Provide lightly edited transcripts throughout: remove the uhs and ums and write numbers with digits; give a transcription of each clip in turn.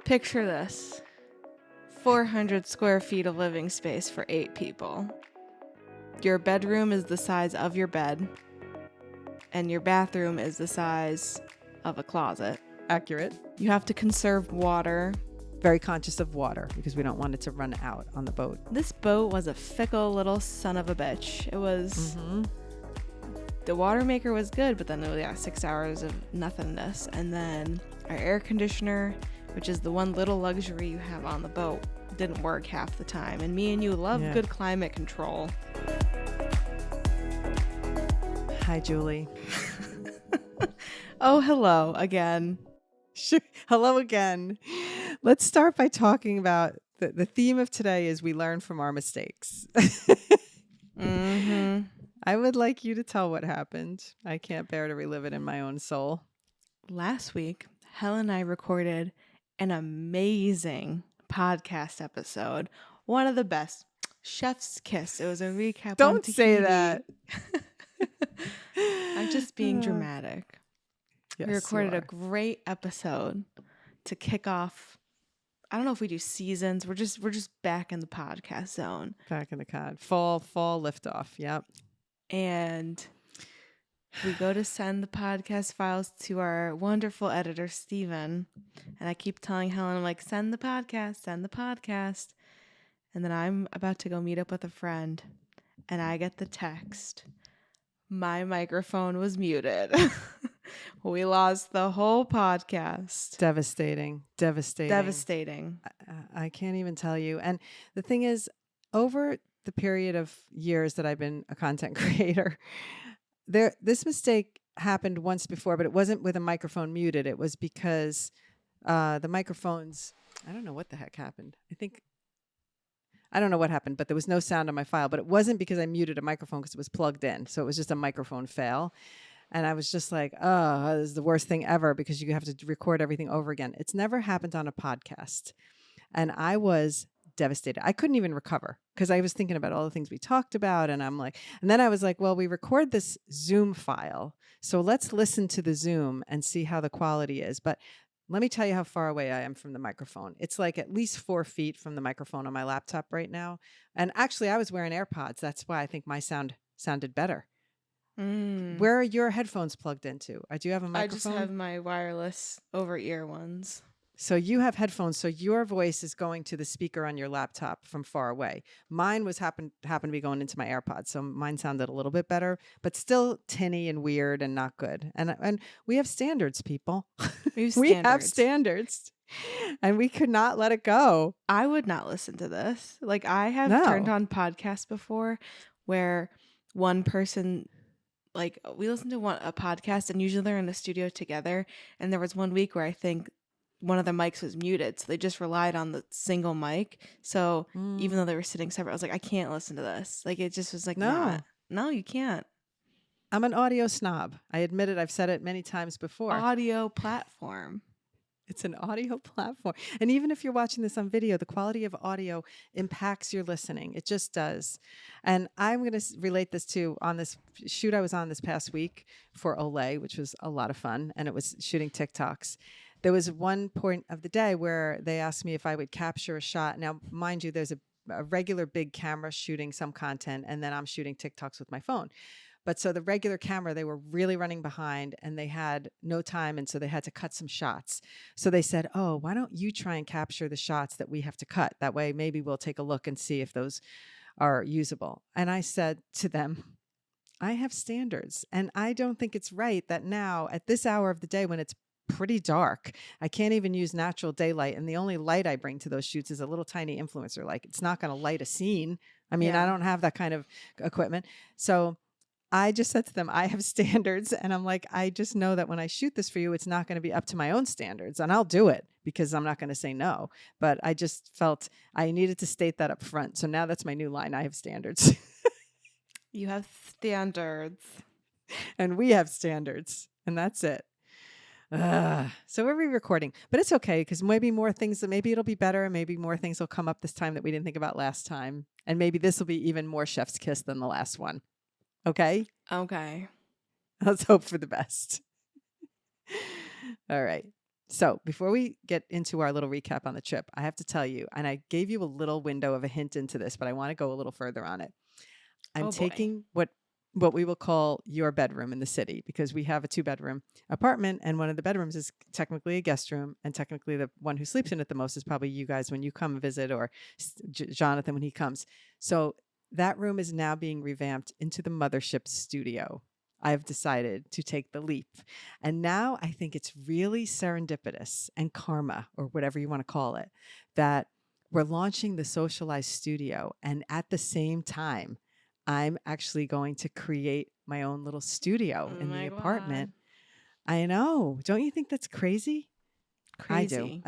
Picture this. 400 square feet of living space for 8 people. Your bedroom is the size of your bed, and your bathroom is the size of a closet. Accurate. You have to conserve water. Very conscious of water because we don't want it to run out on the boat. This boat was a fickle little son of a bitch. It was... The water maker was good, but then it was 6 hours of nothingness. And then our air conditioner, which is the one little luxury you have on the boat, didn't work half the time. And me and you love good climate control. Hi, Julie. Oh, hello again. Hello again. Let's start by talking about the theme of today is we learn from our mistakes. I would like you to tell what happened. I can't bear to relive it in my own soul. Last week, Helen and I recorded an amazing podcast episode. One of the best. Chef's Kiss. It was a recap on Don't Tahiti. say that. I'm just being dramatic. Yes, we recorded a great episode to kick off. I don't know if we do seasons. We're just back in the podcast zone. Back in the cod. Fall liftoff. Yep. And we go to send the podcast files to our wonderful editor, Steven. And I keep telling Helen, I'm like, send the podcast. And then I'm about to go meet up with a friend. And I get the text. My microphone was muted. We lost the whole podcast. Devastating. I can't even tell you. And the thing is, over the period of years that I've been a content creator, this mistake happened once before, but it wasn't with a microphone muted. It was because the microphones, I don't know what the heck happened. I don't know what happened, but there was no sound on my file. But it wasn't because I muted a microphone because it was plugged in. So it was just a microphone fail. And I was just like, oh, this is the worst thing ever because you have to record everything over again. It's never happened on a podcast. And I was devastated. I couldn't even recover because I was thinking about all the things we talked about. And then I was like, well, we record this Zoom file. So let's listen to the Zoom and see how the quality is. But let me tell you how far away I am from the microphone. It's like at least 4 feet from the microphone on my laptop right now. And actually, I was wearing AirPods. That's why I think my sound sounded better. Where are your headphones plugged into? Do you have a microphone? I just have my wireless over-ear ones. So you have headphones. So your voice is going to the speaker on your laptop from far away. Mine happened to be going into my AirPods. So mine sounded a little bit better, but still tinny and weird and not good. And we have standards, people. We have standards. And we could not let it go. I would not listen to this. Like I have turned on podcasts before where one person, like we listened to a podcast and usually they're in the studio together. And there was one week where I think one of the mics was muted. So they just relied on the single mic. So even though they were sitting separate, I was like, I can't listen to this. Like it just was like, no, you can't. I'm an audio snob. I admit it. I've said it many times before. Audio platform. It's an audio platform. And even if you're watching this on video, the quality of audio impacts your listening. It just does. And I'm going to relate this to on this shoot I was on this past week for Olay, which was a lot of fun. And it was shooting TikToks. There was one point of the day where they asked me if I would capture a shot. Now, mind you, there's a regular big camera shooting some content, and then I'm shooting TikToks with my phone. But so the regular camera, they were really running behind and they had no time. And so they had to cut some shots. So they said, oh, why don't you try and capture the shots that we have to cut? That way, maybe we'll take a look and see if those are usable. And I said to them, I have standards. And I don't think it's right that now at this hour of the day when it's pretty dark, I can't even use natural daylight. And the only light I bring to those shoots is a little tiny influencer. Like it's not going to light a scene. I mean, I don't have that kind of equipment. So I just said to them, I have standards. And I'm like, I just know that when I shoot this for you, it's not going to be up to my own standards. And I'll do it because I'm not going to say no. But I just felt I needed to state that up front. So now that's my new line. I have standards. You have standards. And we have standards. And that's it. So we're re-recording. But it's okay because maybe maybe it'll be better. And maybe more things will come up this time that we didn't think about last time. And maybe this will be even more chef's kiss than the last one. Okay? Okay. Let's hope for the best. All right. So before we get into our little recap on the trip, I have to tell you, and I gave you a little window of a hint into this, but I want to go a little further on it. I'm Oh boy. taking what we will call your bedroom in the city, because we have a 2-bedroom apartment, and one of the bedrooms is technically a guest room, and technically the one who sleeps in it the most is probably you guys when you come visit, or Jonathan when he comes. So that room is now being revamped into the mothership studio. I've decided to take the leap. And now I think it's really serendipitous and karma, or whatever you want to call it, that we're launching the Socialized Studio. And at the same time, I'm actually going to create my own little studio Oh in the my apartment. God. I know. Don't you think that's crazy? I do. Crazy.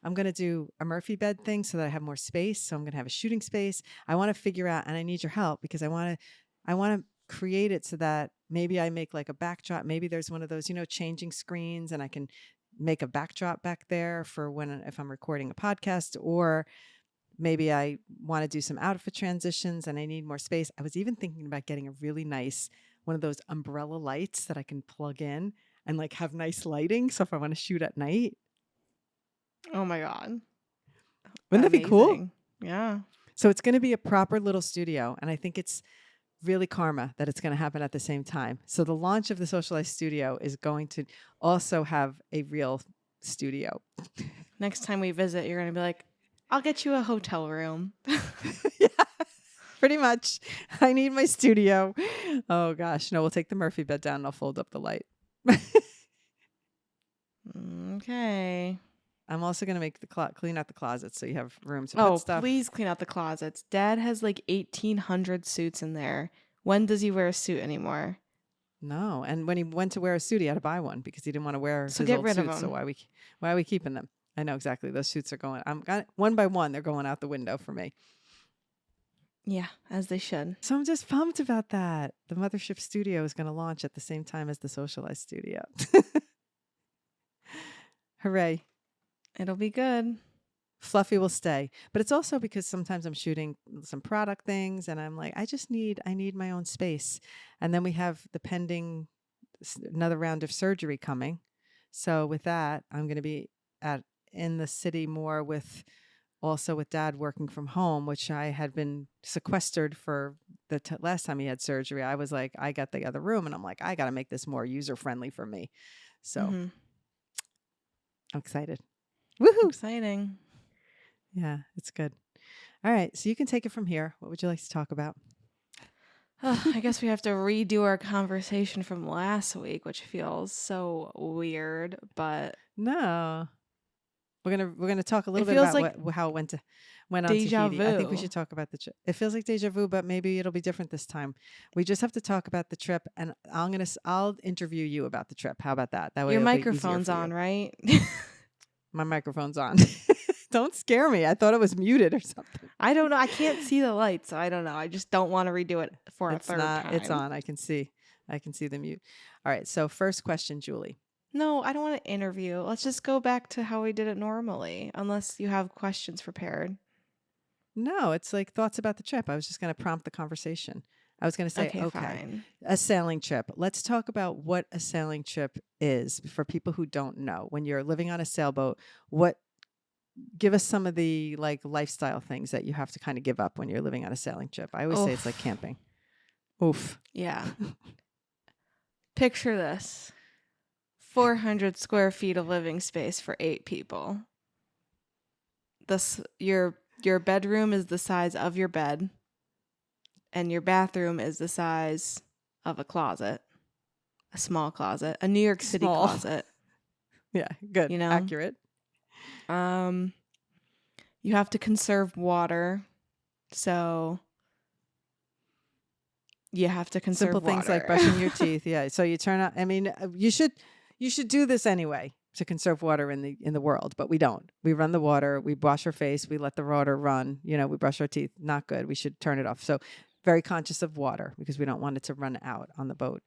I'm going to do a Murphy bed thing so that I have more space. So I'm going to have a shooting space. I want to figure out, and I need your help because I want to create it so that maybe I make like a backdrop. Maybe there's one of those, changing screens, and I can make a backdrop back there for if I'm recording a podcast, or maybe I want to do some outfit transitions and I need more space. I was even thinking about getting a really nice one of those umbrella lights that I can plug in and like have nice lighting. So if I want to shoot at night, Oh my God. wouldn't that be cool? Amazing. Yeah. So it's going to be a proper little studio. And I think it's really karma that it's going to happen at the same time. So the launch of the Socialized Studio is going to also have a real studio. Next time we visit, you're going to be like, I'll get you a hotel room. Yeah, pretty much. I need my studio. Oh gosh. No, we'll take the Murphy bed down and I'll fold up the light. Okay. I'm also going to make clean out the closets so you have room to put stuff. Please clean out the closets. Dad has like 1,800 suits in there. When does he wear a suit anymore? No, and when he went to wear a suit, he had to buy one because he didn't want to wear So his get old rid of suits. So them. why are we keeping them? I know exactly. Those suits are going. One by one. They're going out the window for me. Yeah, as they should. So I'm just pumped about that. The Mothership Studio is going to launch at the same time as the Socialized Studio. Hooray. It'll be good. Fluffy will stay. But it's also because sometimes I'm shooting some product things and I'm like, I need my own space. And then we have the pending another round of surgery coming. So with that, I'm going to be in the city more with Dad working from home, which I had been sequestered for the last time he had surgery. I was like, I got the other room and I'm like, I got to make this more user friendly for me. So I'm excited. Woohoo. Exciting. Yeah, it's good. All right. So you can take it from here. What would you like to talk about? I guess we have to redo our conversation from last week, which feels so weird, but No. We're gonna talk a little bit feels about like how it went on deja Tahiti. I think we vu. should talk about the trip. It feels like deja vu, but maybe it'll be different this time. We just have to talk about the trip, and I'll interview you about the trip. How about that? That way Your it'll be easier microphone's for you. on, right? My microphone's on. Don't scare me. I thought it was muted or something. I don't know. I can't see the lights, so I don't know. I just don't want to redo it for a third time. It's on. I can see the mute. All right. So first question, Julie. No, I don't want to interview. Let's just go back to how we did it normally, unless you have questions prepared. No, it's like thoughts about the trip. I was just going to prompt the conversation. I was going to say, okay, fine. A sailing trip. Let's talk about what a sailing trip is for people who don't know. When you're living on a sailboat, give us some of the like lifestyle things that you have to kind of give up when you're living on a sailing trip. I always say it's like camping. Oof. Yeah. Picture this. 400 square feet of living space for 8 people. Your bedroom is the size of your bed, and your bathroom is the size of a closet, a small closet, a New York City closet. Yeah, good. You know? Accurate. You have to conserve water, so you have to conserve simple things like brushing your teeth. Yeah, so you turn on. I mean, you should do this anyway to conserve water in the world, but we don't. We run the water, we wash our face, we let the water run. We brush our teeth. Not good. We should turn it off. So very conscious of water because we don't want it to run out on the boat.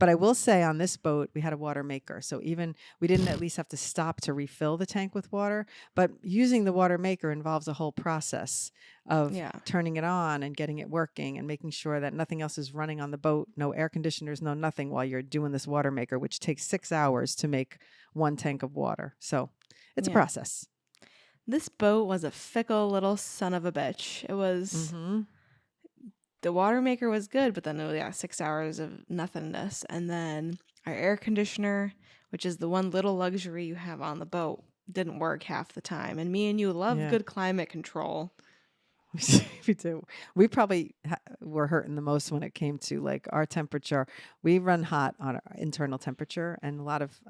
But I will say on this boat, we had a water maker. So even we didn't at least have to stop to refill the tank with water. But using the water maker involves a whole process of Yeah. turning it on and getting it working and making sure that nothing else is running on the boat, no air conditioners, no nothing while you're doing this water maker, which takes 6 hours to make one tank of water. So it's a Yeah. process. This boat was a fickle little son of a bitch. It was the water maker was good, but then it was 6 hours of nothingness. And then our air conditioner, which is the one little luxury you have on the boat, didn't work half the time. And me and you love Yeah. good climate control. We do. We probably were hurting the most when it came to like our temperature. We run hot on our internal temperature, and a lot of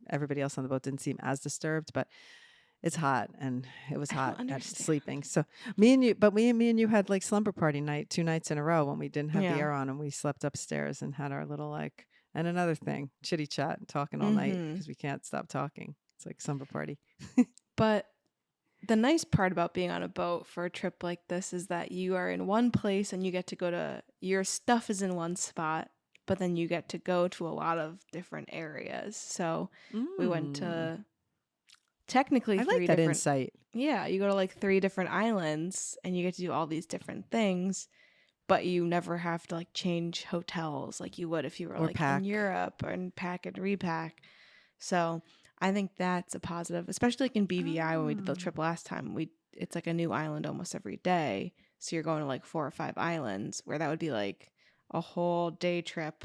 everybody else on the boat didn't seem as disturbed, but it's hot, and it was I don't hot at understand. sleeping. So me and you had like slumber party night 2 nights in a row when we didn't have the air on, and we slept upstairs and had our little like, and another thing, chitty chat and talking all night because we can't stop talking. It's like slumber party. But the nice part about being on a boat for a trip like this is that you are in one place and you get to go to, your stuff is in one spot, but then you get to go to a lot of different areas. So we went to technically I 3 like that different insight. Yeah, you go to like 3 different islands and you get to do all these different things, but you never have to like change hotels like you would if you were Or like pack. in Europe and pack and repack. So I think that's a positive, especially like in BVI when we did the trip last time. It's like a new island almost every day. So you're going to like 4 or 5 islands, where that would be like a whole day trip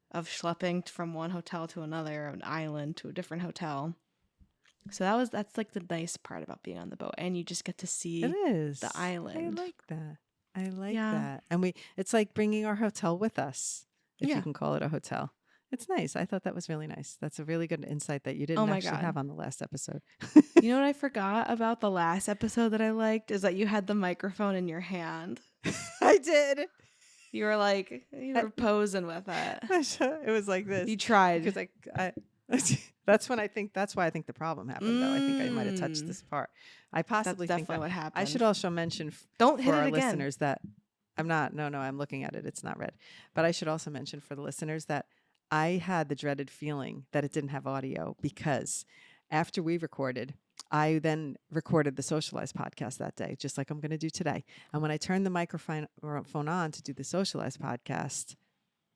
of schlepping from one hotel to another, an island to a different hotel. So that's like the nice part about being on the boat, and you just get to see It is the island. I like that. I like Yeah. that. And it's like bringing our hotel with us, if Yeah. you can call it a hotel. It's nice. I thought that was really nice. That's a really good insight that you Oh didn't my actually God. have on the last episode. You know what I forgot about the last episode that I liked is that you had the microphone in your hand. I did. You were posing with it. It was like this. You tried. Because that's why I think the problem happened, though. I think I might have touched this part. I possibly That's think definitely that. what happened. I should also mention Don't for hit our it again. listeners that I'm not. No, I'm looking at it. It's not red. But I should also mention for the listeners that I had the dreaded feeling that it didn't have audio, because after we recorded, I then recorded the Socialized podcast that day, just like I'm going to do today. And when I turned the microphone on to do the Socialized podcast,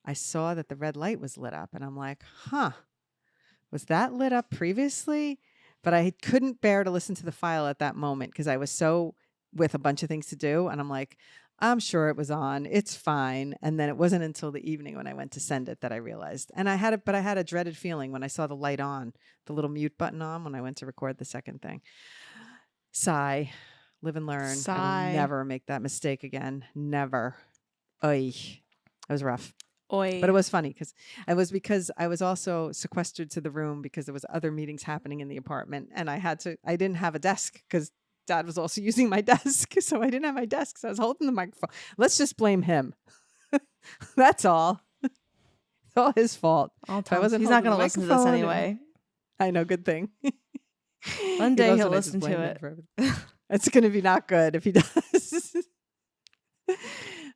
I saw that the red light was lit up, and I'm like, was that lit up previously? But I couldn't bear to listen to the file at that moment because I was so with a bunch of things to do. And I'm like, I'm sure it was on. It's fine. And then it wasn't until the evening when I went to send it that I realized. And I had a dreaded feeling when I saw the light on, the little mute button on when I went to record the second thing. Sigh, live and learn. Sigh. I will never make that mistake again. Never. Oy. It was rough. Oy. But it was funny because I was also sequestered to the room because there was other meetings happening in the apartment, and I didn't have a desk because Dad was also using my desk. So I didn't have my desk. So I was holding the microphone. Let's just blame him. That's all. It's all his fault. He's not going to listen to this anyway. I know. Good thing. One day he'll listen to it. It's going to be not good if he does.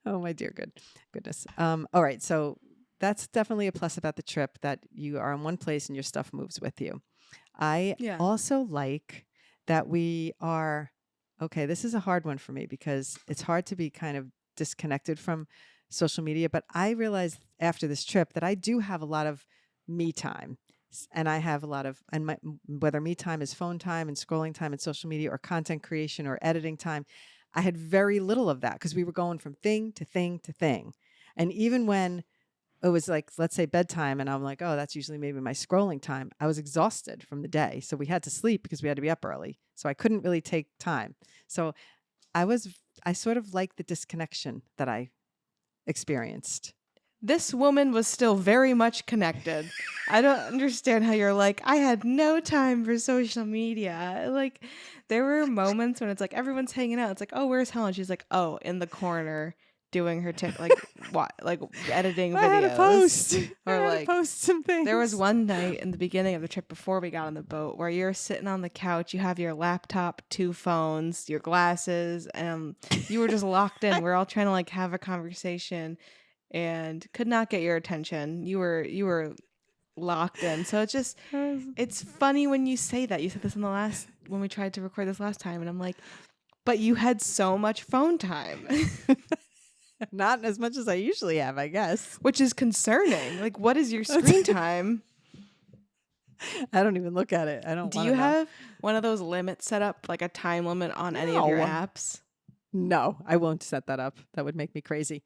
Oh, my dear goodness. All right. So that's definitely a plus about the trip, that you are in one place and your stuff moves with you. I also like that we are, okay, this is a hard one for me because it's hard to be kind of disconnected from social media. But I realized after this trip that I do have a lot of me time. And I have a lot of, whether me time is phone time and scrolling time and social media or content creation or editing time, I had very little of that because we were going from thing to thing to thing. And even when it was like, let's say bedtime, and I'm like, oh, that's usually maybe my scrolling time, I was exhausted from the day. So we had to sleep because we had to be up early. So I couldn't really take time. So I sort of like the disconnection that I experienced. This woman was still very much connected. I don't understand how you're like, I had no time for social media. Like, there were moments when it's like everyone's hanging out. It's like, oh, where's Helen? She's like, oh, in the corner doing her editing videos. I had to post some things. There was one night in the beginning of the trip before we got on the boat where you're sitting on the couch, you have your laptop, 2 phones, your glasses, and you were just locked in. We're all trying to like have a conversation. and could not get your attention. You were locked in. So it's funny when you say that. You said this when we tried to record this last time, and I'm like, but you had so much phone time. Not as much as I usually have, I guess. Which is concerning. Like, what is your screen time? I don't even look at it. I don't. Do you have one of those limits set up, like a time limit on any of your apps? No, I won't set that up. That would make me crazy.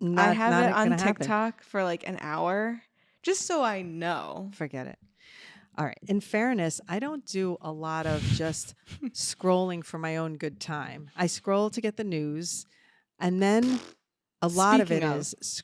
I have it on TikTok for like an hour, just so I know. Forget it. All right. In fairness, I don't do a lot of just scrolling for my own good time. I scroll to get the news, and then a lot of it is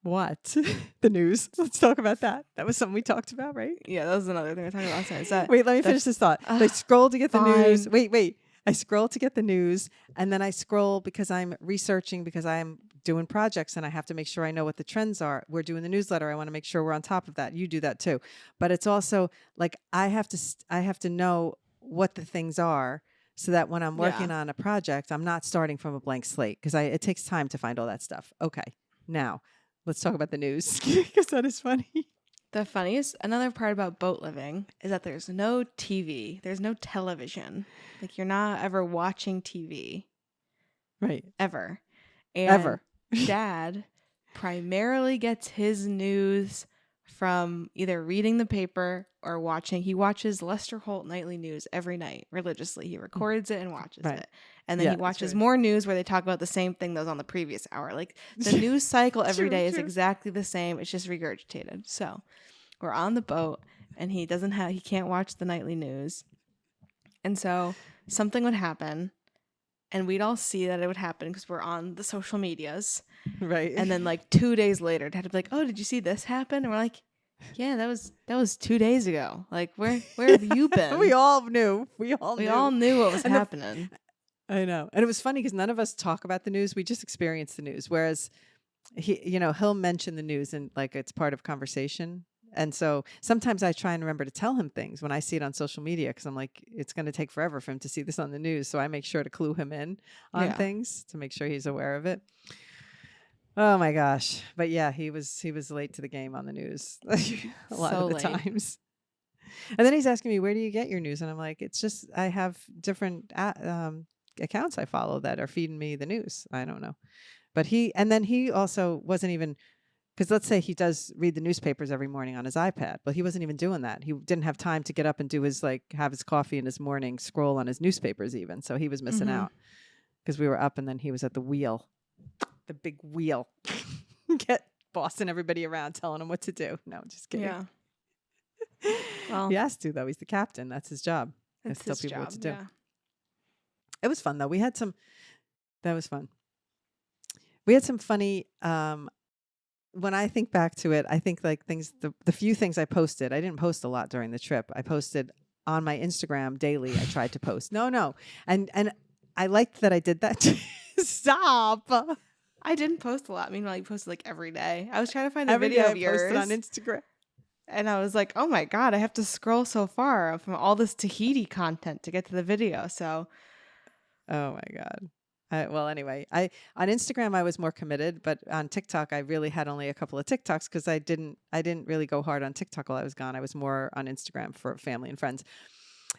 what? The news. Let's talk about that. That was something we talked about, right? Yeah, that was another thing we talked about last night. Wait, let me finish this thought. I scroll to get the news. Wait. I scroll to get the news, and then I scroll because I'm researching, because I'm doing projects and I have to make sure I know what the trends are. We're doing the newsletter. I want to make sure we're on top of that. You do that too. But it's also like I have to know what the things are, so that when I'm working on a project, I'm not starting from a blank slate, because it takes time to find all that stuff. Okay, now let's talk about the news, because that is funny. Another part about boat living is that there's no TV. There's no television. Like, you're not ever watching TV. Right. Ever. And ever. Dad primarily gets his news from either reading the paper or watching. He watches Lester Holt Nightly News every night religiously. He records it and watches it. And then he watches more news where they talk about the same thing that was on the previous hour. Like, the news cycle every day is exactly the same. It's just regurgitated. So we're on the boat, and he can't watch the nightly news. And so something would happen, and we'd all see that it would happen because we're on the social medias. Right. And then like 2 days later, Dad would be like, "Oh, did you see this happen?" And we're like, "Yeah, that was 2 days ago. Like, where have you been?" We all knew. We all knew what was happening. I know. And it was funny because none of us talk about the news. We just experience the news. Whereas he'll mention the news and like it's part of conversation. And so sometimes I try and remember to tell him things when I see it on social media, because I'm like, it's going to take forever for him to see this on the news. So I make sure to clue him in on things to make sure he's aware of it. Oh my gosh. But yeah, he was late to the game on the news a lot of the times. And then he's asking me, where do you get your news? And I'm like, it's just, I have different accounts I follow that are feeding me the news. I don't know. But he also wasn't even, because let's say he does read the newspapers every morning on his iPad. Well, he wasn't even doing that. He didn't have time to get up and do have his coffee in his morning, scroll on his newspapers even. So he was missing out because we were up and then he was at the wheel, the big wheel, bossing everybody around, telling them what to do. No, just kidding. Yeah. Well, he has to, though. He's the captain. That's his job. That's tell people job, what to do. Yeah. It was fun, though. That was fun. We had some funny, when I think back to it, I think like the few things I posted, I didn't post a lot during the trip. I posted on my Instagram daily. I tried to post. No. And I liked that I did that. Stop. I didn't post a lot. Meanwhile, you posted like every day. I was trying to find a video of yours. Posted on Instagram. And I was like, oh my God, I have to scroll so far from all this Tahiti content to get to the video. So. Oh my God. Anyway, on Instagram I was more committed, but on TikTok I really had only a couple of TikToks because I didn't really go hard on TikTok while I was gone. I was more on Instagram for family and friends.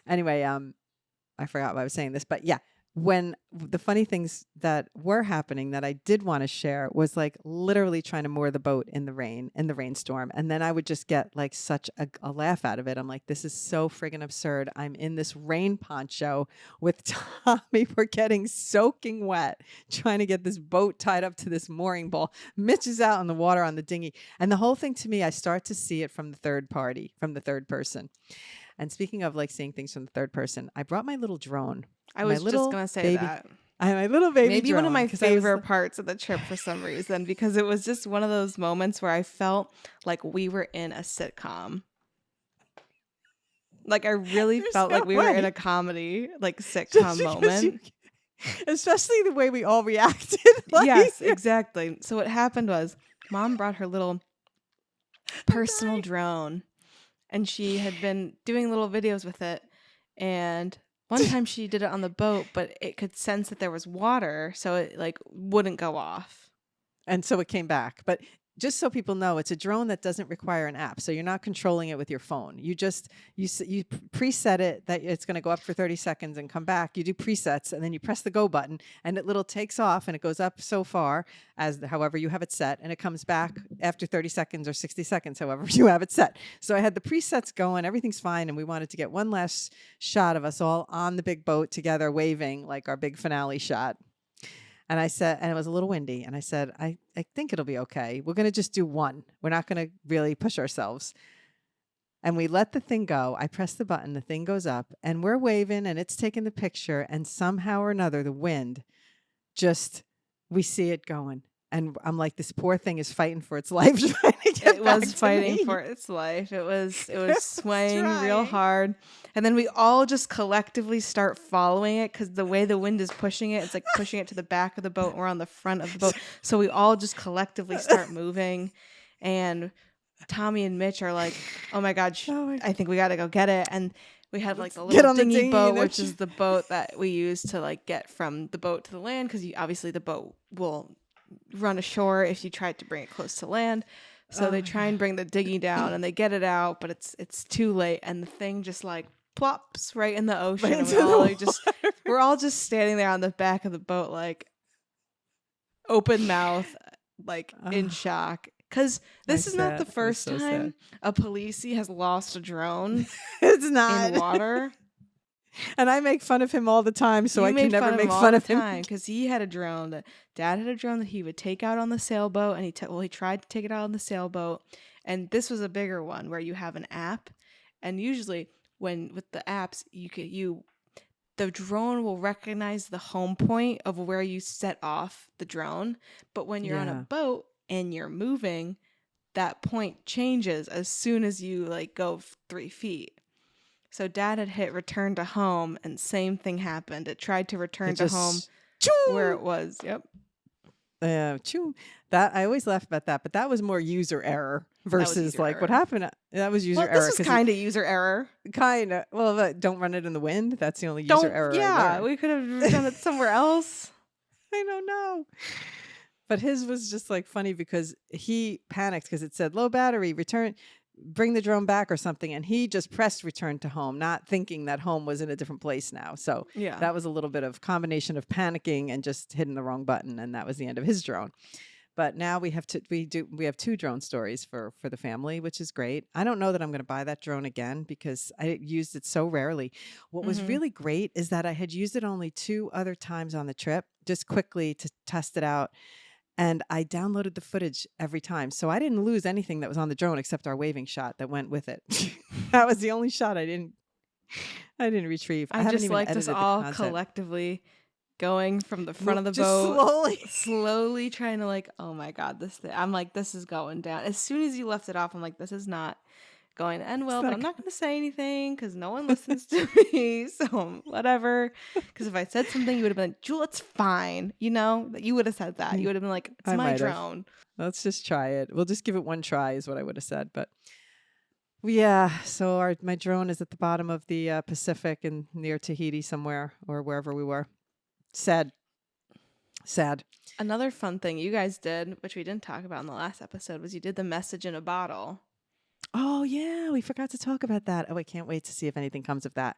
Anyway, I forgot why I was saying this, but yeah, when the funny things that were happening that I did want to share was like literally trying to moor the boat in the rainstorm. And then I would just get like such a laugh out of it. I'm like, this is so friggin' absurd. I'm in this rain poncho with Tommy. We're getting soaking wet trying to get this boat tied up to this mooring ball. Mitch is out in the water on the dinghy. And the whole thing to me, I start to see it from the third person. And speaking of like seeing things from the third person, I brought my little drone. I was just going to say that. I have my little baby Maybe drone, one of my favorite parts of the trip for some reason, because it was just one of those moments where I felt like we were in a sitcom. Like I really felt like we were in a comedy, like sitcom moment. Especially the way we all reacted. Yes, exactly. So what happened was Mom brought her little personal drone. And she had been doing little videos with it. And one time she did it on the boat, but it could sense that there was water, so it like wouldn't go off. And so it came back. But just so people know, it's a drone that doesn't require an app. So you're not controlling it with your phone. You just, you preset it that it's going to go up for 30 seconds and come back. You do presets and then you press the go button and it little takes off and it goes up so far as however you have it set. And it comes back after 30 seconds or 60 seconds, however you have it set. So I had the presets going, everything's fine. And we wanted to get one last shot of us all on the big boat together, waving like our big finale shot. And I said, and it was a little windy. And I said, I think it'll be okay. We're going to just do one. We're not going to really push ourselves. And we let the thing go. I press the button. The thing goes up and we're waving and it's taking the picture. And somehow or another, the wind just, we see it going. And I'm like, this poor thing is fighting for its life. Trying to get It back was to fighting me. for its life. It was swaying real trying. hard. And then we all just collectively start following it because the way the wind is pushing it, it's like pushing it to the back of the boat. And we're on the front of the boat. So we all just collectively start moving. And Tommy and Mitch are like, oh my God, I think we got to go get it. And we have like the little dinghy boat, which is the boat that we use to like get from the boat to the land. Because obviously the boat will run ashore if you try to bring it close to land. So they try and bring the dinghy down and they get it out, but it's too late. And the thing just like plops right in the ocean. Right And we're all just standing there on the back of the boat, like open mouth, like in shock. Because this is not the first time a policey has lost a drone. It's not in water. And I make fun of him all the time, so I can never make fun of him. Because he had a drone. Dad had a drone that he would take out on the sailboat, and he tried to take it out on the sailboat. And this was a bigger one where you have an app, and usually with the apps, the drone will recognize the home point of where you set off the drone. But when you're on a boat and you're moving, that point changes as soon as you like go 3 feet. So Dad had hit return to home and same thing happened. It tried to return to home where it was. Yep. That I always laugh about that, but that was more user error versus like what happened. That was user error. This was kind of user error. Kind of. Well, don't run it in the wind. That's the only user error. Yeah, we could have done it somewhere else. I don't know. But his was just like funny because he panicked because it said low battery, bring the drone back or something. And he just pressed return to home, not thinking that home was in a different place now. So that was a little bit of combination of panicking and just hitting the wrong button. And that was the end of his drone. But now we have 2 drone stories for the family, which is great. I don't know that I'm going to buy that drone again because I used it so rarely. What was really great is that I had used it only 2 other times on the trip, just quickly to test it out. And I downloaded the footage every time. So I didn't lose anything that was on the drone except our waving shot that went with it. That was the only shot I didn't retrieve. I just liked us all collectively going from the front of the boat. Slowly trying to like, oh my God, I'm like, this is going down. As soon as you left it off, I'm like, this is not going to end well, but I'm not going to say anything because no one listens to me. So whatever. Because if I said something, you would have been like, Jewel, it's fine. You know, you would have said that. You would have been like, it's my drone. Let's just try it. We'll just give it one try is what I would have said. But yeah, so my drone is at the bottom of the Pacific and near Tahiti somewhere or wherever we were. Sad. Another fun thing you guys did, which we didn't talk about in the last episode, was you did the message in a bottle. Oh, yeah. We forgot to talk about that. Oh, I can't wait to see if anything comes of that.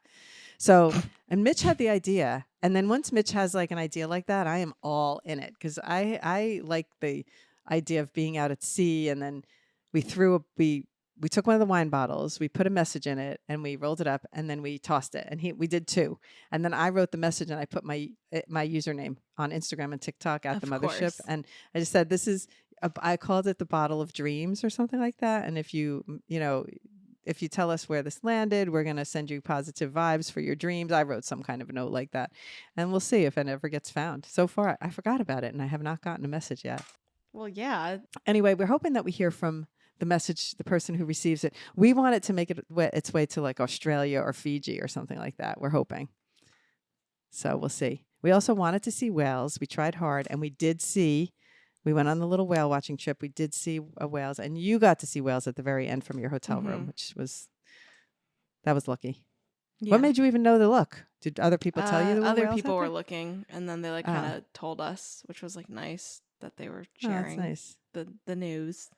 So, and Mitch had the idea. And then once Mitch has like an idea like that, I am all in it because I like the idea of being out at sea. And then we took one of the wine bottles, we put a message in it and we rolled it up and then we tossed it. And we did 2. And then I wrote the message and I put my username on Instagram and TikTok at the mothership. Course. And I just said, I called it the bottle of dreams or something like that. And if you tell us where this landed, we're going to send you positive vibes for your dreams. I wrote some kind of a note like that. And we'll see if it ever gets found. So far, I forgot about it and I have not gotten a message yet. Well, yeah. Anyway, we're hoping that we hear from the person who receives it. We want it to make its way to like Australia or Fiji or something like that. We're hoping. So we'll see. We also wanted to see whales. We tried hard and we went on the little whale watching trip. We did see whales and you got to see whales at the very end from your hotel room, that was lucky. Yeah. What made you even know to look? Did other people tell you there were other whales people out were there? looking and then they like kind of told us, which was like nice. that they were Oh, that's sharing nice. the news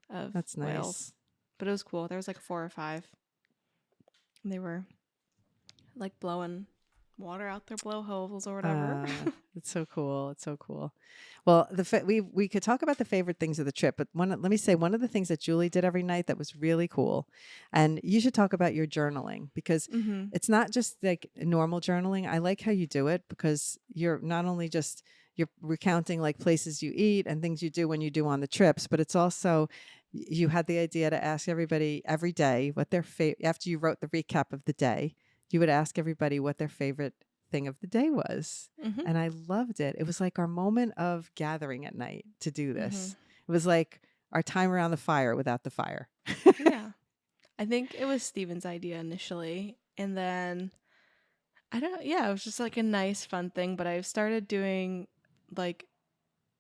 of That's whales. nice. But it was cool. There was like 4 or 5. And they were like blowing water out their blowholes or whatever. It's so cool. It's so cool. Well, we could talk about the favorite things of the trip, but let me say one of the things that Julie did every night that was really cool, and you should talk about your journaling because Mm-hmm. it's not just like normal journaling. I like how you do it because you're not only just you're recounting like places you eat and things you do when you do on the trips, but it's also you had the idea to ask everybody every day what their after you wrote the recap of the day, you would ask everybody what their favorite thing of the day was. Mm-hmm. And I loved it. It was like our moment of gathering at night to do Mm-hmm. this. It was like our time around the fire without the fire. Yeah. I think it was Steven's idea initially. And then it was just like a nice, fun thing. But I've started doing like,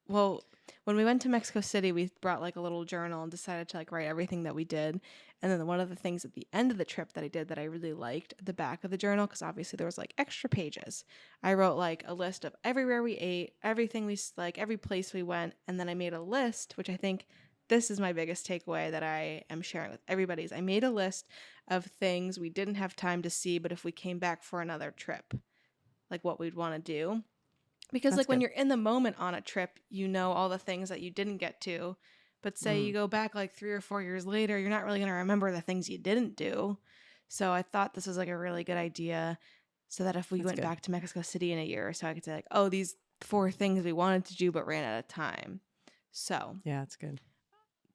well, when we went to Mexico City, we brought like a little journal and decided to like write everything that we did. And then one of the things at the end of the trip that I did that I really liked at the back of the journal, because obviously there was like extra pages. I wrote like a list of everywhere we ate, everything every place we went. And then I made a list, which I think this is my biggest takeaway that I am sharing with everybody. I made a list of things we didn't have time to see, but if we came back for another trip, like what we'd want to do. Because That's like when good. you're in the moment on a trip, you know all the things that you didn't get to. But say you go back like 3 or 4 years later, you're not really going to remember the things you didn't do. So I thought this was like a really good idea so that if we That's went good. back to Mexico City in a year or so, I could say like, oh, these 4 things we wanted to do but ran out of time. So Yeah, it's good.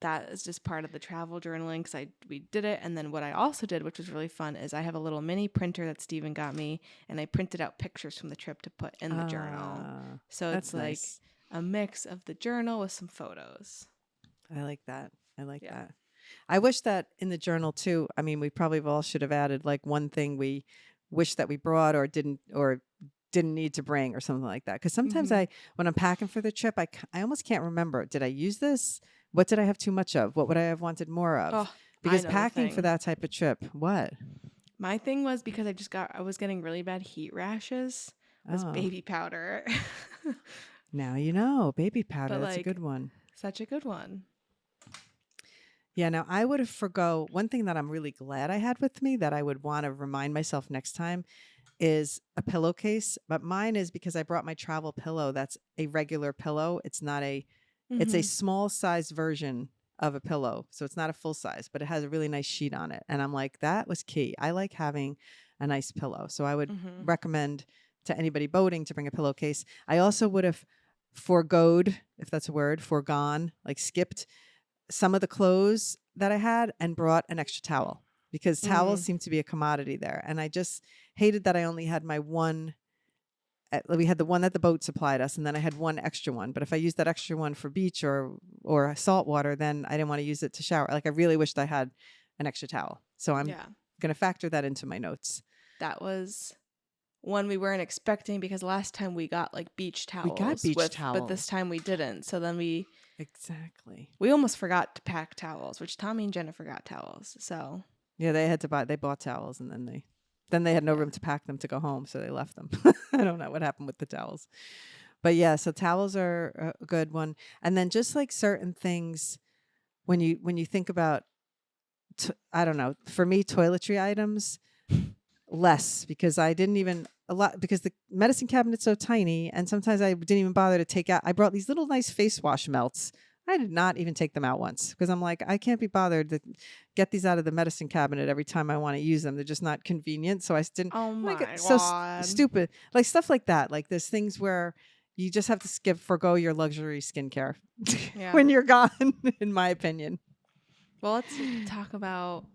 that is just part of the travel journaling because we did it. And then what I also did, which was really fun, is I have a little mini printer that Steven got me, and I printed out pictures from the trip to put in the journal. So That's it's like nice. a mix of the journal with some photos. I like that. I like Yeah. that. I wish that in the journal too. I mean, we probably all should have added like one thing we wish that we brought or didn't need to bring or something like that. Because sometimes Mhm. when I'm packing for the trip, I almost can't remember. Did I use this? What did I have too much of? What would I have wanted more of? Oh, I Because know the packing for thing. that type of trip, what? My thing was because I was getting really bad heat rashes, was Oh, baby powder. now you know. Baby powder, But that's a like good one. such a good one. Yeah, now I would have forgo one thing that I'm really glad I had with me that I would want to remind myself next time is a pillowcase. But mine is because I brought my travel pillow. That's a regular pillow. It's a Mhm. small size version of a pillow. So it's not a full size, but it has a really nice sheet on it. And I'm like, that was key. I like having a nice pillow. So I would Mhm. recommend to anybody boating to bring a pillowcase. I also would have foregone, if that's a word, foregone, like skipped some of the clothes that I had and brought an extra towel because towels Mm. seem to be a commodity there. And I just hated that I only had my one. We had the one that the boat supplied us, and then I had one extra one. But if I used that extra one for beach or salt water, then I didn't want to use it to shower. Like I really wished I had an extra towel. So I'm Yeah. going to factor that into my notes. That was one we weren't expecting because last time we got like beach We got towels beach but this towels. time we didn't. So then Exactly. we almost forgot to pack towels, which Tommy and Jennifer got towels. So Yeah, they bought towels and then they had no yeah. room to pack them to go home, so they left them. I don't know what happened with the towels. But yeah, so towels are a good one. And then just like certain things when you think about I don't know, for me toiletry items less because I didn't even a lot because the medicine cabinet's so tiny and sometimes I didn't even bother to take out. I brought these little nice face wash melts. I did not even take them out once because I'm like, I can't be bothered to get these out of the medicine cabinet every time I want to use them. They're just not convenient. So I didn't. Oh I'm like, my so god. stupid. Like stuff like that. Like there's things where you just have to forgo your luxury skincare Yeah. when you're gone, in my opinion. Well, let's talk about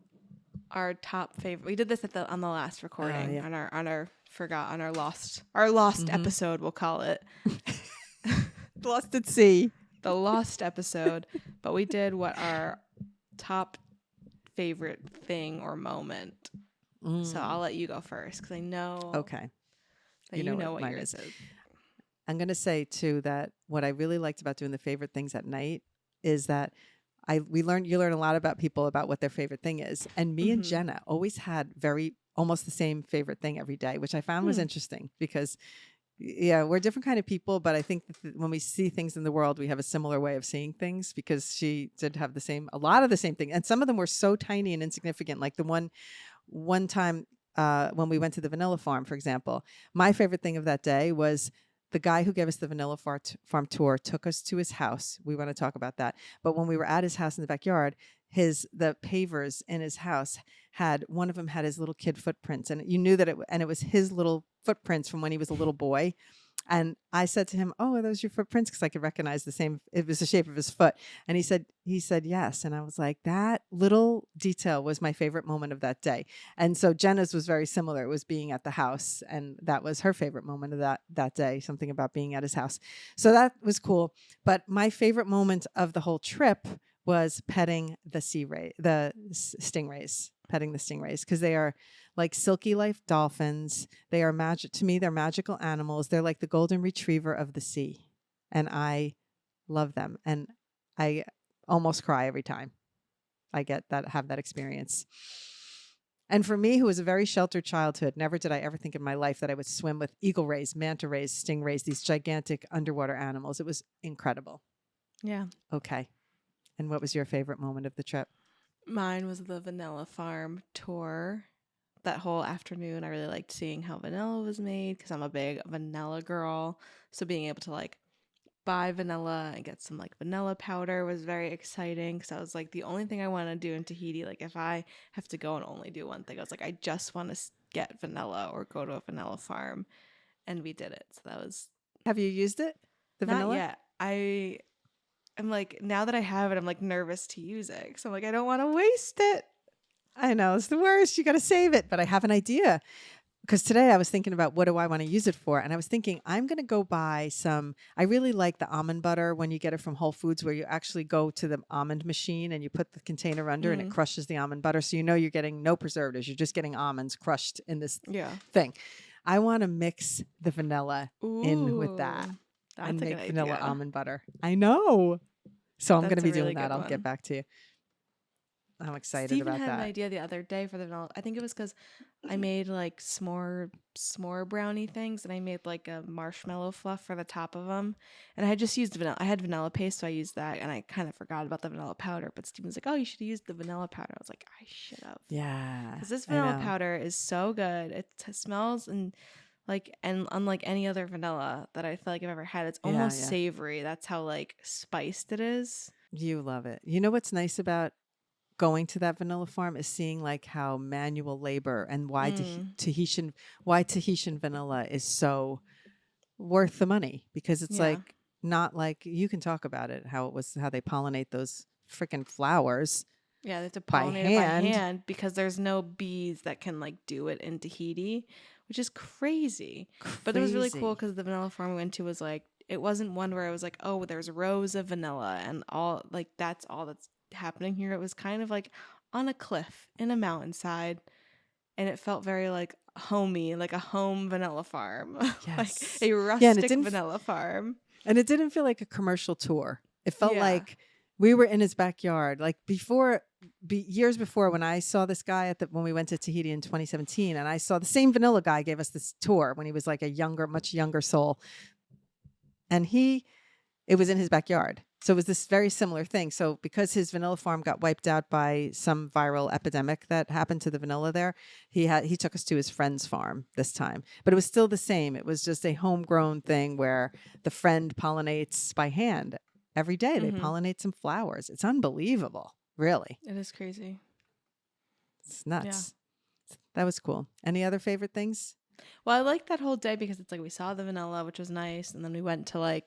our top favorite. We did this on the last recording Yeah. on our lost episode, we'll call it. Lost at sea. The lost episode, but we did what our top favorite thing or moment. So I'll let you go first because I know Okay. that You know know what what mine yours is. is. I'm going to say too that what I really liked about doing the favorite things at night is that you learn a lot about people about what their favorite thing is. And me and Jenna always had almost the same favorite thing every day, which I found was interesting because Yeah, we're different kind of people, but I think that when we see things in the world, we have a similar way of seeing things because she did have a lot of the same thing. And some of them were so tiny and insignificant. Like the one time when we went to the vanilla farm, for example, my favorite thing of that day was the guy who gave us the farm tour took us to his house. We want to talk about that. But when we were at his house in the backyard, the pavers in his house had one of them had his little kid footprints, and you knew that it was his little footprints from when he was a little boy. And I said to him, "Oh, are those your footprints?" Because I could recognize the same. It was the shape of his foot. And he said yes. And I was like, that little detail was my favorite moment of that day. And so Jenna's was very similar. It was being at the house, and that was her favorite moment of that day. Something about being at his house. So that was cool. But my favorite moment of the whole trip was petting the stingrays, petting the stingrays, because they are like silky life dolphins. They are to me, they're magical animals. They're like the golden retriever of the sea. And I love them. And I almost cry every time I have that experience. And for me, who was a very sheltered childhood, never did I ever think in my life that I would swim with eagle rays, manta rays, stingrays, these gigantic underwater animals. It was incredible. Yeah. Okay. And what was your favorite moment of the trip? Mine was the vanilla farm tour. That whole afternoon, I really liked seeing how vanilla was made because I'm a big vanilla girl. So being able to like buy vanilla and get some like vanilla powder was very exciting because I was like, the only thing I want to do in Tahiti, like if I have to go and only do one thing, I was like, I just want to get vanilla or go to a vanilla farm. And we did it. So that was Have you used it? The not vanilla? yet. I'm like, now that I have it, I'm like nervous to use it. So I'm like, I don't want to waste it. I know, it's the worst. You got to save it. But I have an idea. Because today I was thinking about what do I want to use it for? And I was thinking, I'm going to go buy I really like the almond butter when you get it from Whole Foods, where you actually go to the almond machine and you put the container under and it crushes the almond butter. So you know you're getting no preservatives. You're just getting almonds crushed in this thing. I want to mix the vanilla in with that and make vanilla almond butter. I know. So I'm going to be doing that. I'll get back to you. I'm excited Steven about had that. an idea the other day for the vanilla. I think it was because I made like s'more brownie things, and I made like a marshmallow fluff for the top of them. And I had just used vanilla. I had vanilla paste, so I used that, and I kind of forgot about the vanilla powder. But Steven was like, "Oh, you should use the vanilla powder." I was like, "I should have." Yeah, because this vanilla powder is so good. It smells and unlike any other vanilla that I feel like I've ever had, it's almost savory. That's how like spiced it is. You love it. You know what's nice about going to that vanilla farm is seeing like how manual labor and why Tahitian vanilla is so worth the money, because it's like not like you can talk about it how they pollinate those freaking flowers. Yeah, they have to pollinate it by hand because there's no bees that can like do it in Tahiti, which is crazy. But it was really cool because the vanilla farm we went to was like, it wasn't one where it was like, oh, there's rows of vanilla and all like that's all that's happening here. It was kind of like on a cliff in a mountainside, and it felt very like homey, like a home vanilla farm. Like a rustic vanilla farm. And it didn't feel like a commercial tour. It felt like we were in his backyard. Like years before, when I saw this guy when we went to Tahiti in 2017, and I saw the same vanilla guy gave us this tour when he was like much younger soul, and it was in his backyard. So it was this very similar thing. So because his vanilla farm got wiped out by some viral epidemic that happened to the vanilla there, he took us to his friend's farm this time. But it was still the same. It was just a homegrown thing where the friend pollinates by hand every day. They pollinate some flowers. It's unbelievable, really. It is crazy. It's nuts. Yeah. That was cool. Any other favorite things? Well, I liked that whole day because it's like we saw the vanilla, which was nice, and then we went to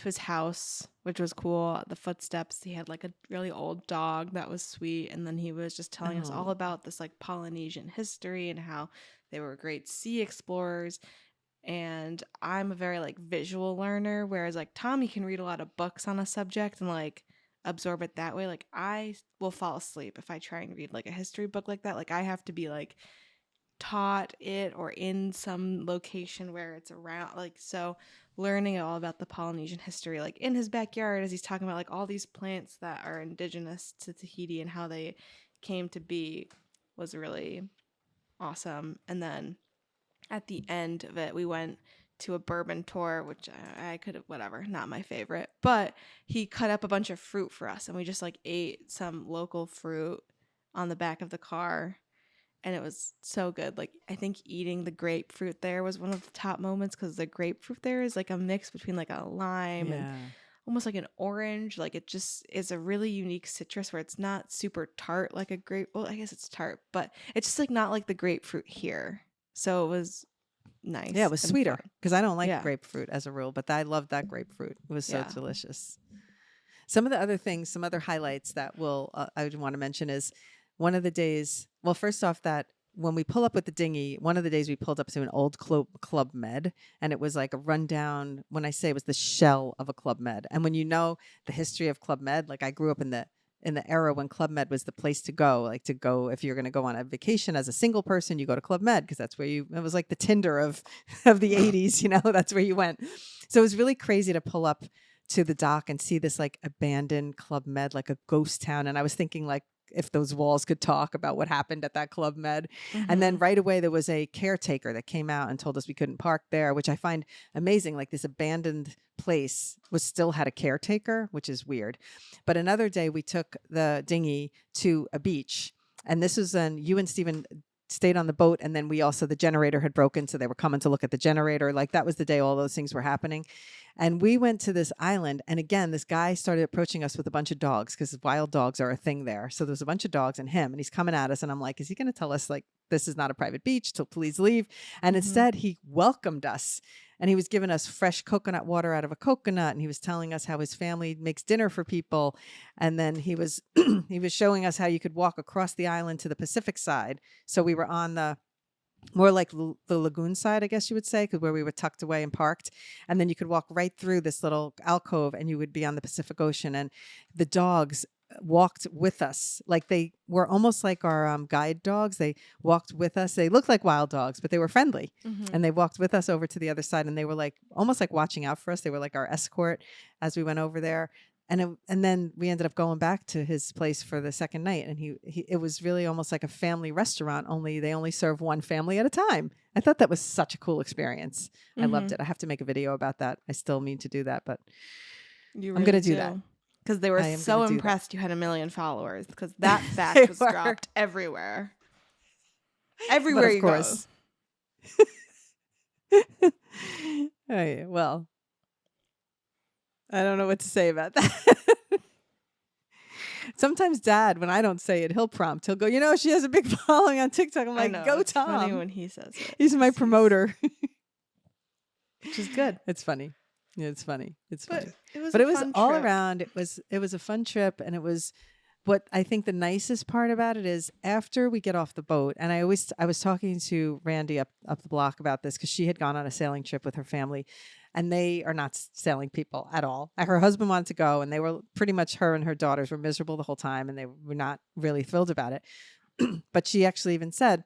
his house, which was cool. The footsteps, he had like a really old dog that was sweet. And then he was just telling us all about this like Polynesian history and how they were great sea explorers. And I'm a very like visual learner, whereas like Tommy can read a lot of books on a subject and like absorb it that way. Like I will fall asleep if I try and read like a history book like that. Like I have to be like taught it or in some location where it's around, like, so learning all about the Polynesian history like in his backyard as he's talking about like all these plants that are indigenous to Tahiti and how they came to be was really awesome. And then at the end of it, we went to a bourbon tour, which I could have, whatever, not my favorite. But he cut up a bunch of fruit for us, and we just like ate some local fruit on the back of the car. And it was so good. Like, I think eating the grapefruit there was one of the top moments because the grapefruit there is like a mix between like a lime and almost like an orange. Like, it just is a really unique citrus where it's not super tart like a grape. Well, I guess it's tart, but it's just like not like the grapefruit here. So it was nice. Yeah, it was and sweeter fun. because I don't like Yeah. grapefruit as a rule, but I loved that grapefruit. It was so Yeah. delicious. Some of the other things, some other highlights that I would want to mention is one of the days. Well, first off, that when we pull up with the dinghy, one of the days we pulled up to an old Club Med, and it was like a rundown. When I say it was the shell of a Club Med, and when you know the history of Club Med, like I grew up in the era when Club Med was the place to go, like to go if you're going to go on a vacation as a single person, you go to Club Med because that's where it was like the Tinder of the 80s, you know, that's where you went. So it was really crazy to pull up to the dock and see this like abandoned Club Med, like a ghost town. And I was thinking like if those walls could talk about what happened at that Club Med. And then right away there was a caretaker that came out and told us we couldn't park there, which I find amazing. Like this abandoned place still had a caretaker, which is weird. But another day we took the dinghy to a beach, and this was when you and Stephen stayed on the boat, and then the generator had broken, so they were coming to look at the generator. Like that was the day all those things were happening. And we went to this island, and again this guy started approaching us with a bunch of dogs because wild dogs are a thing there. So there's a bunch of dogs and him, and he's coming at us, and I'm like, is he going to tell us like this is not a private beach, so please leave? And instead he welcomed us, and he was giving us fresh coconut water out of a coconut, and he was telling us how his family makes dinner for people. And then he was he was showing us how you could walk across the island to the Pacific side. So we were on the more like the lagoon side, I guess you would say, because where we were tucked away and parked. And then you could walk right through this little alcove and you would be on the Pacific Ocean. And the dogs walked with us. Like they were almost like our guide dogs. They walked with us. They looked like wild dogs, but they were friendly. And they walked with us over to the other side, and they were like almost like watching out for us. They were like our escort as we went over there. And then we ended up going back to his place for the second night. And it was really almost like a family restaurant, only they only serve one family at a time. I thought that was such a cool experience. I loved it. I have to make a video about that. I still mean to do that, but I'm going to do that. Because they were so impressed you had 1 million followers, because that fact was dropped everywhere. Everywhere you go. Oh, yeah, well, I don't know what to say about that. Sometimes Dad, when I don't say it, he'll prompt. He'll go, she has a big following on TikTok. I'm like, go it's Tom. Funny when he says it. He's my promoter. Which is good. It's funny. Yeah, it's funny. It's funny. But it was all around. It was a fun trip, and it was what I think the nicest part about it is after we get off the boat, and I was talking to Randy up the block about this because she had gone on a sailing trip with her family, and they are not sailing people at all. Her husband wanted to go, and they were pretty much, her and her daughters were miserable the whole time, and they were not really thrilled about it. But she actually even said,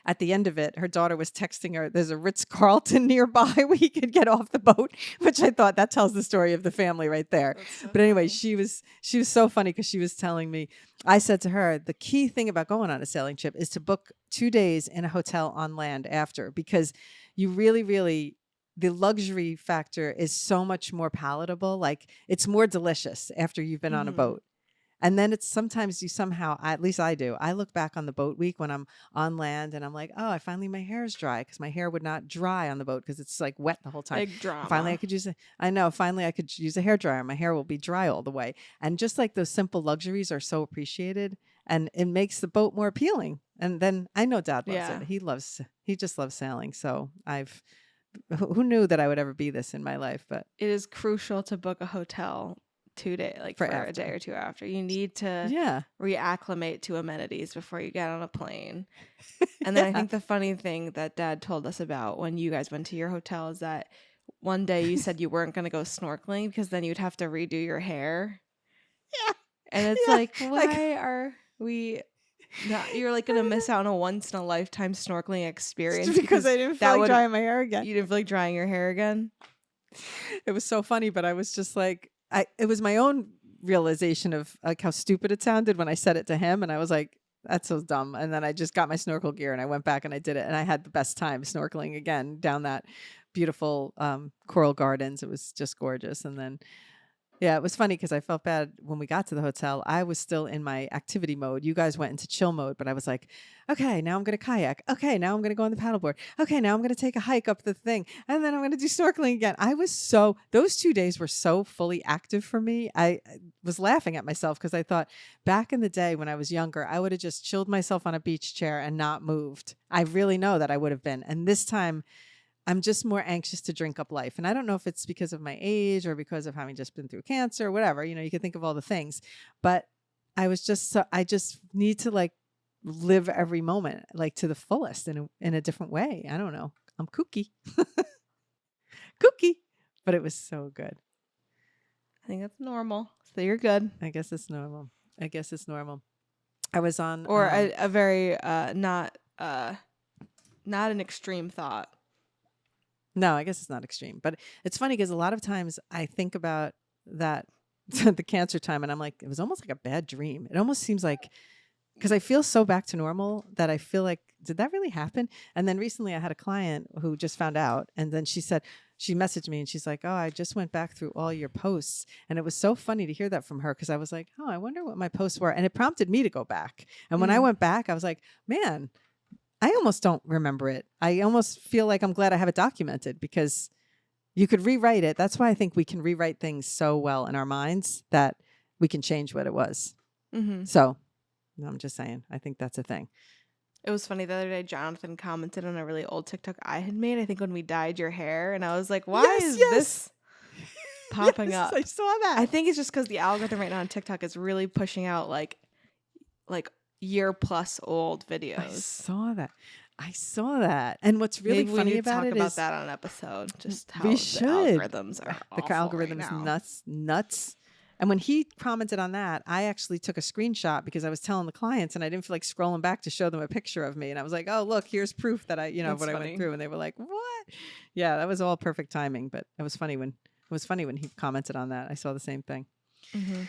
at the end of it, her daughter was texting her, there's a Ritz-Carlton nearby where you could get off the boat, which I thought that tells the story of the family right there. So but anyway, funny. she was so funny because she was telling me, I said to her, the key thing about going on a sailing trip is to book 2 days in a hotel on land after, because you really, really, the luxury factor is so much more palatable. Like it's more delicious after you've been on a boat. And then it's sometimes you somehow, at least I do, I look back on the boat week when I'm on land and I'm like, oh, I finally, my hair is dry, because my hair would not dry on the boat because it's like wet the whole time. Big drama. Finally, I could use a hair dryer. My hair will be dry all the way. And just like those simple luxuries are so appreciated, and it makes the boat more appealing. And then I know Dad loves it. He just loves sailing. So who knew that I would ever be this in my life? But it is crucial to book a hotel 2 days, like for a day or two after. You need to reacclimate to amenities before you get on a plane. And then I think the funny thing that Dad told us about when you guys went to your hotel is that one day you said you weren't going to go snorkeling because then you'd have to redo your hair. Yeah. And it's like, why are we not? You're like going to miss out on a once in a lifetime snorkeling experience because I didn't feel like drying my hair again. You didn't feel like drying your hair again? It was so funny, but I was just like, it was my own realization of like how stupid it sounded when I said it to him. And I was like, that's so dumb. And then I just got my snorkel gear and I went back and I did it. And I had the best time snorkeling again down that beautiful coral gardens. It was just gorgeous. And then, yeah, it was funny because I felt bad when we got to the hotel. I was still in my activity mode. You guys went into chill mode, but I was like, okay, now I'm going to kayak. Okay, now I'm going to go on the paddleboard. Okay, now I'm going to take a hike up the thing. And then I'm going to do snorkeling again. Those 2 days were so fully active for me. I was laughing at myself because I thought back in the day when I was younger, I would have just chilled myself on a beach chair and not moved. I really know that I would have been. And this time, I'm just more anxious to drink up life. And I don't know if it's because of my age or because of having just been through cancer or whatever, you can think of all the things, but I just need to like live every moment, like to the fullest in a different way. I don't know. I'm kooky, but it was so good. I think that's normal. So you're good. I guess it's normal. I was on, Or a very, not an extreme thought. No, I guess it's not extreme, but it's funny because a lot of times I think about that, the cancer time, and I'm like, it was almost like a bad dream. It almost seems like, because I feel so back to normal that I feel like, did that really happen? And then recently I had a client who just found out, and then she messaged me and she's like, oh, I just went back through all your posts. And it was so funny to hear that from her because I was like, oh, I wonder what my posts were. And it prompted me to go back. And when I went back, I was like, man, I almost don't remember it. I almost feel like I'm glad I have it documented because you could rewrite it. That's why I think we can rewrite things so well in our minds that we can change what it was. Mm-hmm. So I'm just saying, I think that's a thing. It was funny the other day, Jonathan commented on a really old TikTok I had made, I think when we dyed your hair. And I was like, why is this popping up? I saw that. I think it's just because the algorithm right now on TikTok is really pushing out like year plus old videos. I saw that. And what's really Maybe funny we about talk it about is that on an episode. Just how we the should. algorithms are the algorithm right is nuts. And when he commented on that, I actually took a screenshot because I was telling the clients and I didn't feel like scrolling back to show them a picture of me. And I was like, oh, look, here's proof that I That's I funny. went through. And they were like, what? Yeah, that was all perfect timing. But it was funny when he commented on that. I saw the same thing. Mm-hmm.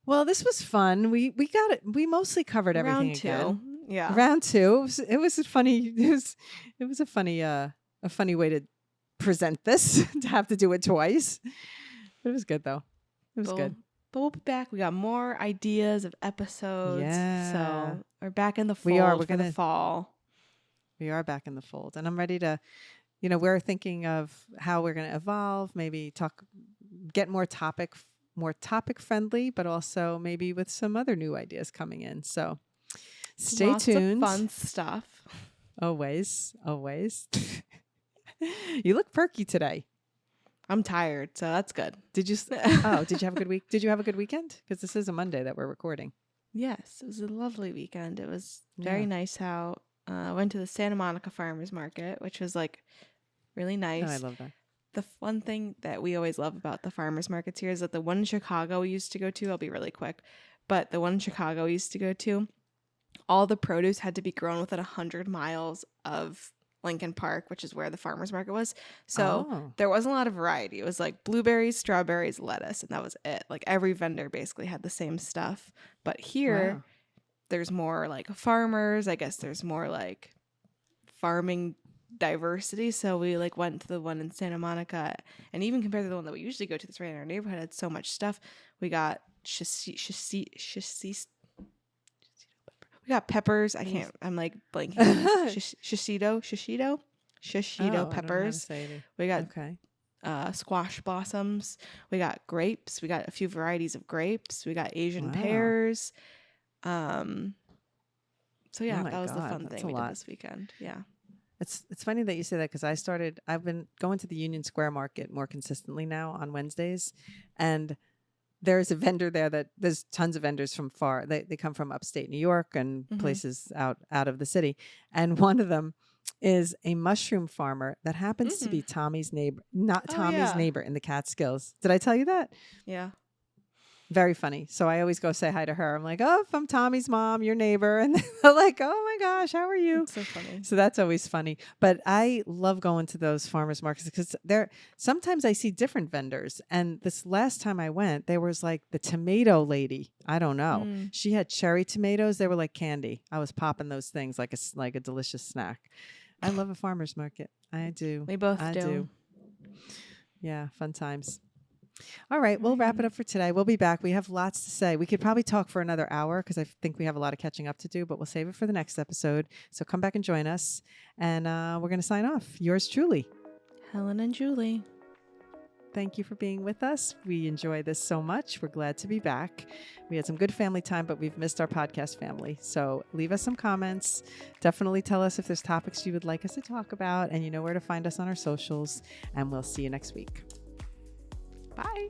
Well, this was fun. We got it. We mostly covered everything Round 2. again. Yeah. Round 2. It was a funny. It was a funny way to present this to have to do it twice. It was good though. It was good. But we'll be back. We got more ideas of episodes. Yeah. So we're back in the fold. We're for the fall. We are back in the fold, and I'm ready to. We're thinking of how we're going to evolve. Maybe get more topic friendly, but also maybe with some other new ideas coming in. So stay tuned. Lots of fun stuff. Always. You look perky today. I'm tired, so that's good. Did you have a good week? Did you have a good weekend? Because this is a Monday that we're recording. Yes, it was a lovely weekend. It was very nice how I went to the Santa Monica Farmers Market, which was like really nice. Oh, I love that. The fun thing that we always love about the farmers markets here is that the one in Chicago we used to go to, I'll be really quick, but the one in Chicago we used to go to, all the produce had to be grown within 100 miles of Lincoln Park, which is where the farmers market was. So there wasn't a lot of variety. It was like blueberries, strawberries, lettuce, and that was it. Like every vendor basically had the same stuff. But here, there's more like farmers. I guess there's more like farming diversity. So we like went to the one in Santa Monica, and even compared to the one that we usually go to that's right in our neighborhood, it had so much stuff. We got we got peppers. I'm like blanking. Shishito peppers. We got squash blossoms. We got grapes. We got a few varieties of grapes. We got Asian pears. So yeah, that was the fun thing we did this weekend. Yeah. It's funny that you say that because I've been going to the Union Square Market more consistently now on Wednesdays, and there's a vendor there there's tons of vendors from far. They come from upstate New York and places out of the city. And one of them is a mushroom farmer that happens to be Tommy's neighbor, neighbor in the Catskills. Did I tell you that? Yeah. Very funny. So I always go say hi to her. I'm like, oh, I'm Tommy's mom, your neighbor. And they're like, oh my gosh, how are you? It's so funny. So that's always funny. But I love going to those farmers markets because sometimes I see different vendors. And this last time I went, there was like the tomato lady. I don't know. She had cherry tomatoes. They were like candy. I was popping those things like a delicious snack. I love a farmer's market. I do. We both I do. Yeah, fun times. All right, we'll wrap it up for today. We'll be back. We have lots to say. We could probably talk for another hour because I think we have a lot of catching up to do, but we'll save it for the next episode. So come back and join us. And we're going to sign off. Yours truly, Helen and Julie. Thank you for being with us. We enjoy this so much. We're glad to be back. We had some good family time, but we've missed our podcast family. So leave us some comments. Definitely tell us if there's topics you would like us to talk about. And you know where to find us on our socials. And we'll see you next week. Bye.